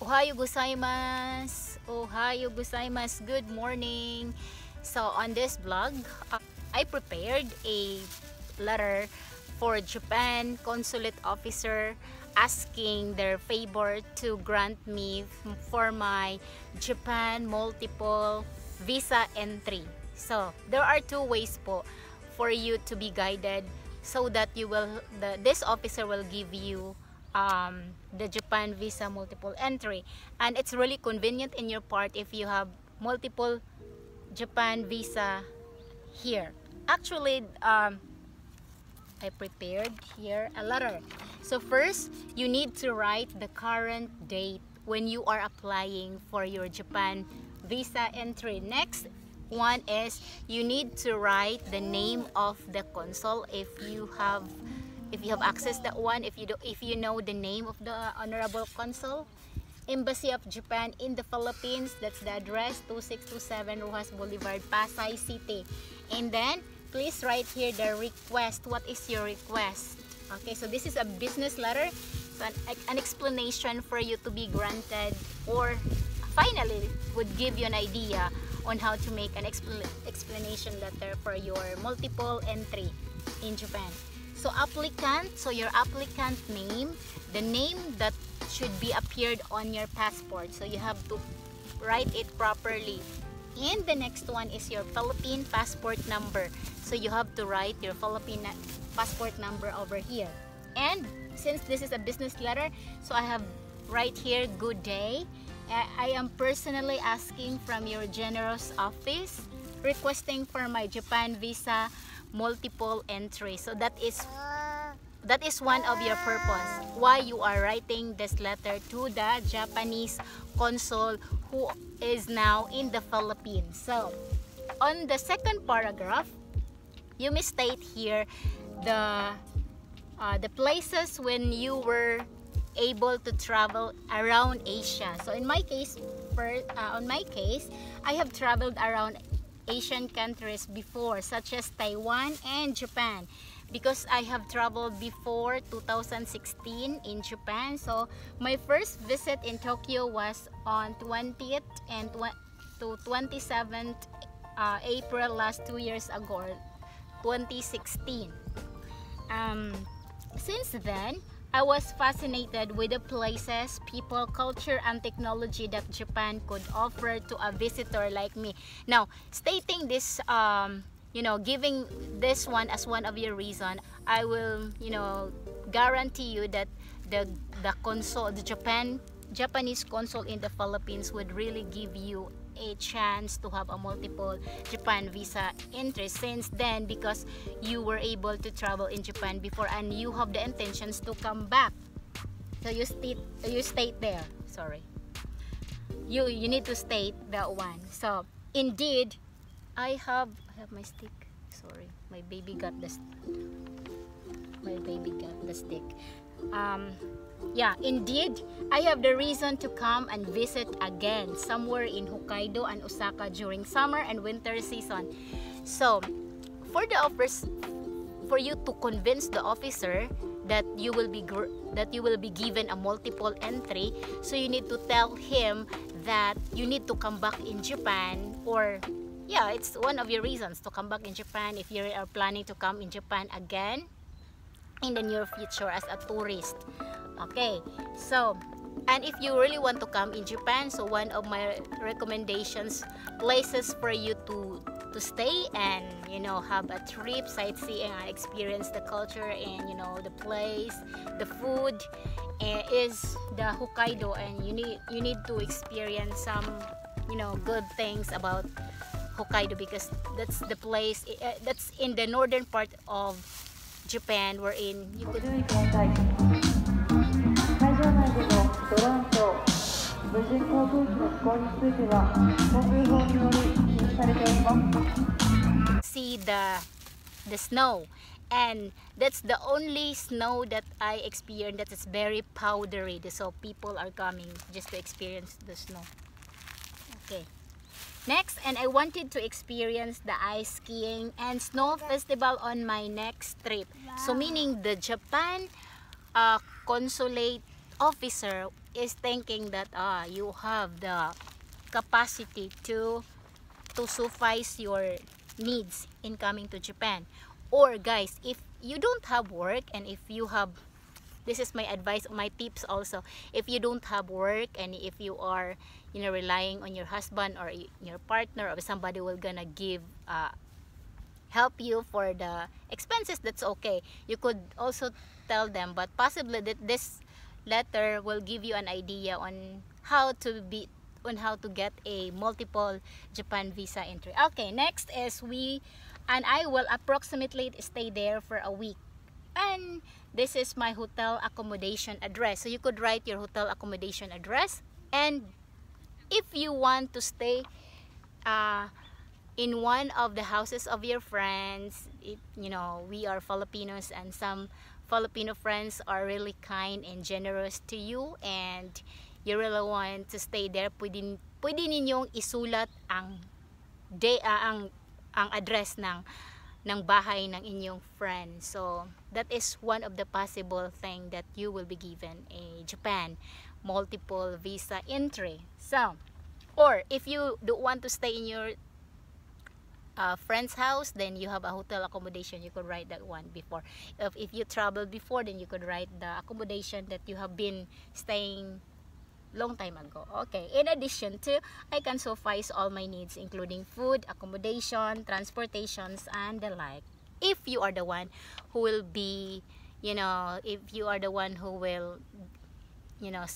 Ohayo gozaimasu. Ohayo gozaimasu. Good morning. So on this vlog, I prepared a letter for Japan consulate officer asking their favor to grant me for my Japan multiple visa entry. So there are two ways po for you to be guided so that this officer will give you the Japan visa multiple entry, and it's really convenient in your part if you have multiple Japan visa here. Actually, I prepared here a letter. So first, you need to write the current date when you are applying for your Japan visa entry. Next one is you need to write the name of the consul if you have access that one, if you know the name of the honorable consul. Embassy of Japan in the Philippines, that's the address, 2627 Rojas Boulevard, Pasay City. And then please write here the request. What is your request? Okay, so this is a business letter, so an explanation for you to be granted, or finally would give you an idea on how to make an explanation letter for your multiple entry in Japan. So applicant, so your applicant name, the name that should be appeared on your passport. So you have to write it properly. And the next one is your Philippine passport number. So you have to write your Philippine passport number over here. And since this is a business letter, so I have right here, good day. I am personally asking from your generous office requesting for my Japan visa multiple entry. So that is one of your purpose why you are writing this letter to the Japanese consul who is now in the Philippines. So on the second paragraph, you may state here the places when you were able to travel around Asia. So in my case, I have traveled around Asian countries before, such as Taiwan and Japan, because I have traveled before 2016 in Japan. So my first visit in Tokyo was on 20th and to 27th April last 2 years ago, 2016. Since then, I was fascinated with the places, people, culture, and technology that Japan could offer to a visitor like me. Now, stating this, giving this one as one of your reason, I will, guarantee you that the Japanese consul in the Philippines would really give you a chance to have a multiple Japan visa entry since then, because you were able to travel in Japan before and you have the intentions to come back. So you state there, sorry, you need to state that one. So indeed, I have my stick, sorry, my baby got the stick. Yeah, indeed, I have the reason to come and visit again somewhere in Hokkaido and Osaka during summer and winter season. So, for you to convince the officer that you will be given a multiple entry, so you need to tell him that you need to come back in Japan, or yeah, it's one of your reasons to come back in Japan if you are planning to come in Japan again in the near future as a tourist. Okay, so, and if you really want to come in Japan, so one of my recommendations, places for you to stay and have a trip, sightseeing, and experience the culture and the place, the food, is the Hokkaido, and you need to experience some good things about Hokkaido, because that's the place that's in the northern part of Japan, wherein you could see the snow, and that's the only snow that I experienced that is very powdery, so people are coming just to experience the snow. Okay, next, and I wanted to experience the ice skiing and snow festival on my next trip. So meaning the Japan consulate officer is thinking that you have the capacity to suffice your needs in coming to Japan. Or guys, if you don't have work, and if you have, this is my advice, my tips also, if you don't have work and if you are, you know, relying on your husband or your partner or somebody will gonna give help you for the expenses, that's okay. You could also tell them, but possibly that this letter will give you an idea on how to get a multiple Japan visa entry. Okay, next is I will approximately stay there for a week. And this is my hotel accommodation address. So you could write your hotel accommodation address. And if you want to stay in one of the houses of your friends, you know, we are Filipinos and some Filipino friends are really kind and generous to you, and you really want to stay there, pwede ninyong isulat ang address ng bahay ng inyong friend. So that is one of the possible thing that you will be given a Japan multiple visa entry. So, or if you don't want to stay in your friend's house, then you have a hotel accommodation. You could write that one before. If you traveled before, then you could write the accommodation that you have been staying long time ago. Okay, in addition to, I can suffice all my needs including food, accommodation, transportations, and the like. If you are the one who will be, you know, if you are the one who will, you know,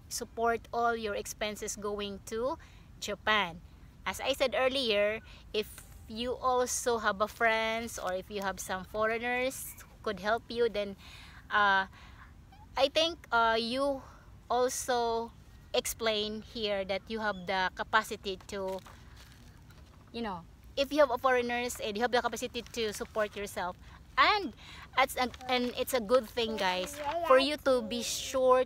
support all your expenses going to Japan. As I said earlier, if you also have a friends or if you have some foreigners who could help you, then I think you also explain here that you have the capacity to, you know, if you have a foreigners and you have the capacity to support yourself, and it's a good thing, guys, for you to be sure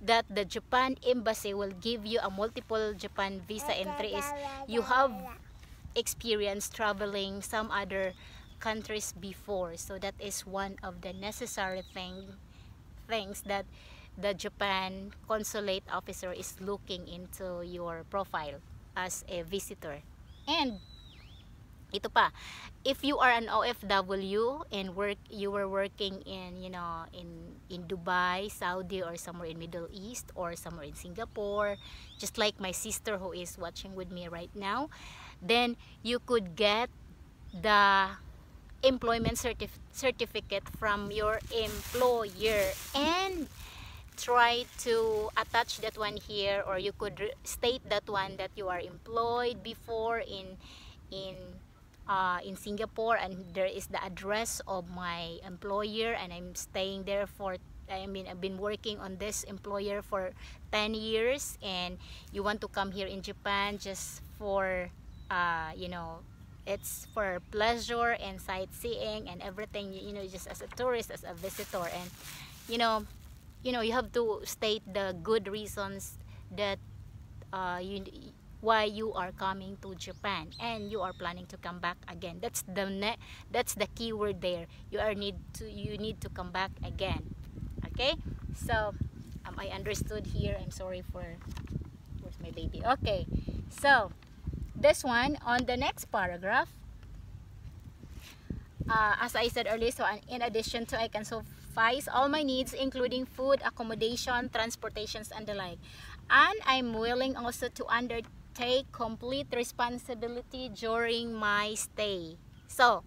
that the Japan embassy will give you a multiple Japan visa entry is you have experience traveling some other countries before. So that is one of the necessary things that the Japan consulate officer is looking into your profile as a visitor. And ito pa, if you are an OFW and you were working in, you know, in Dubai, Saudi, or somewhere in Middle East, or somewhere in Singapore, just like my sister who is watching with me right now, then you could get the employment certificate from your employer and try to attach that one here, or you could state that one that you are employed before in Singapore, and there is the address of my employer, and I'm staying there for, I mean, I've been working on this employer for 10 years, and you want to come here in Japan just for you know, it's for pleasure and sightseeing and everything, you know, just as a tourist, as a visitor. And you know, you have to state the good reasons that why you are coming to Japan and you are planning to come back again. That's the key word there. You need to come back again. Okay, so I understood here. I'm sorry for, where's my baby? Okay, so this one on the next paragraph, as I said earlier, so in addition to, I can suffice all my needs including food, accommodation, transportations, and the like, and I'm willing also to undertake complete responsibility during my stay. So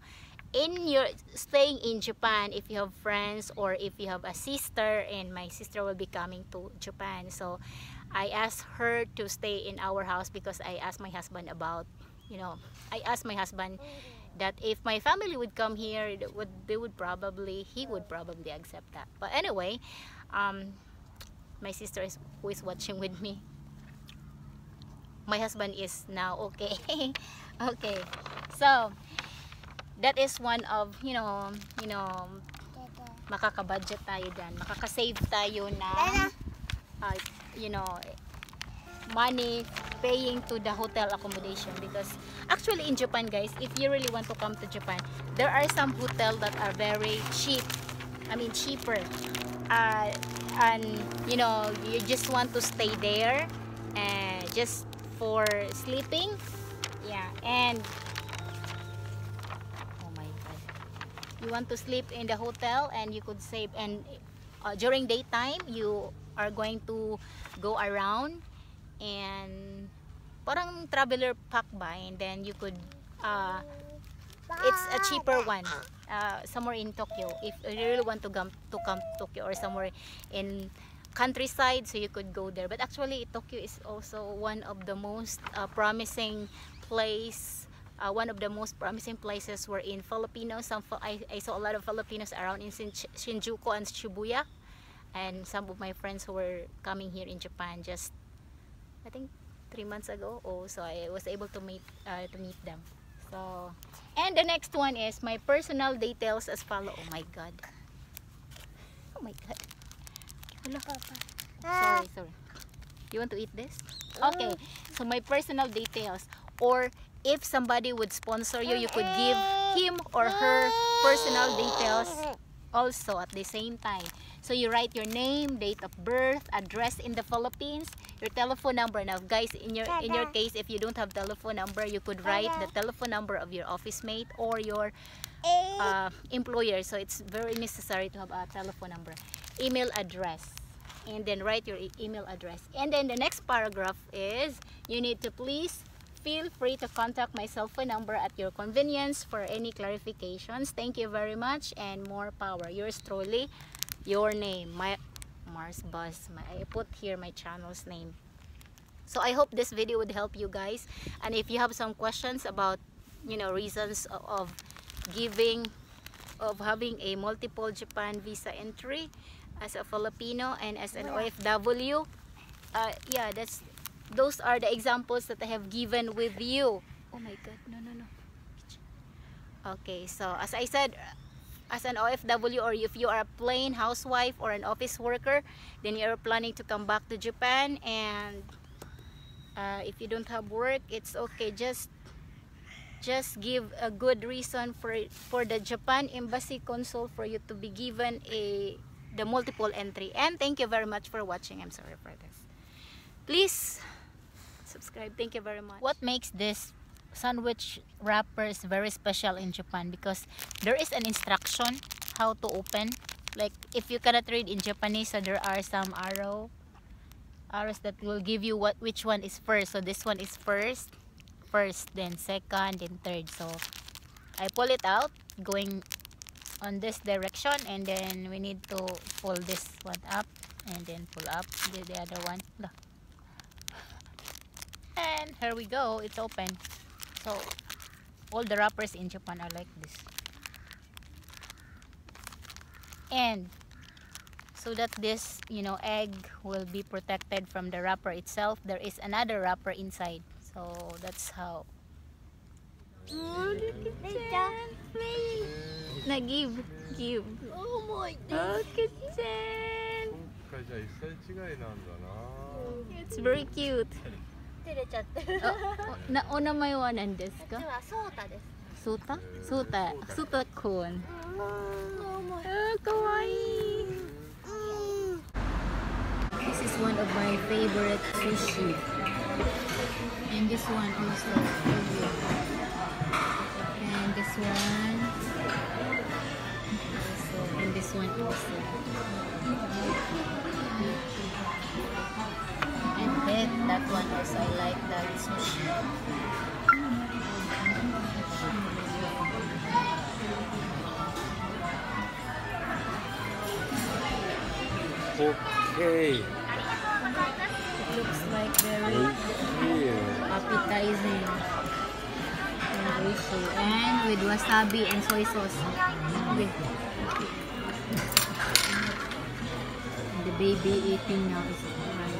in your staying in Japan, if you have friends or if you have a sister, and my sister will be coming to Japan, so I asked her to stay in our house because I asked my husband about, you know, I asked my husband that if my family would come here, he would probably accept that. But anyway, my sister who is watching with me, my husband is now okay. Okay, so that is one of, you know, makaka-budget tayo dyan, makaka-save tayo na you know, money paying to the hotel accommodation. Because actually in Japan, guys, if you really want to come to Japan, there are some hotels that are very cheap, I mean cheaper. and you know, you just want to stay there and just for sleeping, yeah, and oh my god, you want to sleep in the hotel and you could save, and during daytime you are going to go around and parang traveler pack ba, and then you could it's a cheaper one somewhere in Tokyo if you really want to come to Tokyo, or somewhere in countryside, so you could go there. But actually Tokyo is also one of the most promising place, one of the most promising places where in Filipinos, I saw a lot of Filipinos around in Shinjuku and Shibuya, and some of my friends who were coming here in Japan just I think 3 months ago, so I was able to meet them. So, and the next one is my personal details as follow. Oh my god. Oh my god. Sorry. You want to eat this? Okay. So my personal details, or if somebody would sponsor you, you could give him or her personal details also at the same time. So you write your name, date of birth, address in the Philippines, your telephone number. Now guys, in your case, if you don't have telephone number, you could write the telephone number of your office mate or your employer. So it's very necessary to have a telephone number. Email address, and then write your email address. And then the next paragraph is you need to please feel free to contact my cell phone number at your convenience for any clarifications. Thank you very much, and more power. Yours truly, your name, my Mars Buzz. I put here my channel's name. So I hope this video would help you guys, and if you have some questions about, you know, reasons of having a multiple Japan visa entry as a Filipino and as an OFW, yeah, those are the examples that I have given with you. Oh my god, no. Okay, so as I said, as an OFW, or if you are a plain housewife or an office worker, then you're planning to come back to Japan, and if you don't have work, it's okay. Just give a good reason for the Japan Embassy Consul for you to be given the multiple entry. And thank you very much for watching. I'm sorry for this. Please subscribe. Thank you very much. What makes this sandwich wrappers very special in Japan, because there is an instruction how to open. Like if you cannot read in Japanese, so there are some arrows that will give you which one is first. So this one is first, then second, then third. So I pull it out going on this direction, and then we need to pull this one up and then pull up the other one, and here we go, it's open. So all the wrappers in Japan are like this. And so that this, you know, egg will be protected from the wrapper itself, there is another wrapper inside. So that's how. Oh, look at Jen, please. Now give. Oh my god. Look at Jen. It's very cute. Nauna may wanan desu ka? Sota? Sota kun. Oh, kawaii. This is one of my favorite sushi. And this one also. And this one. And this one also. And that one also, I like that sushi. Okay. It looks like very appetizing. And with wasabi and soy sauce. And the baby eating now is right.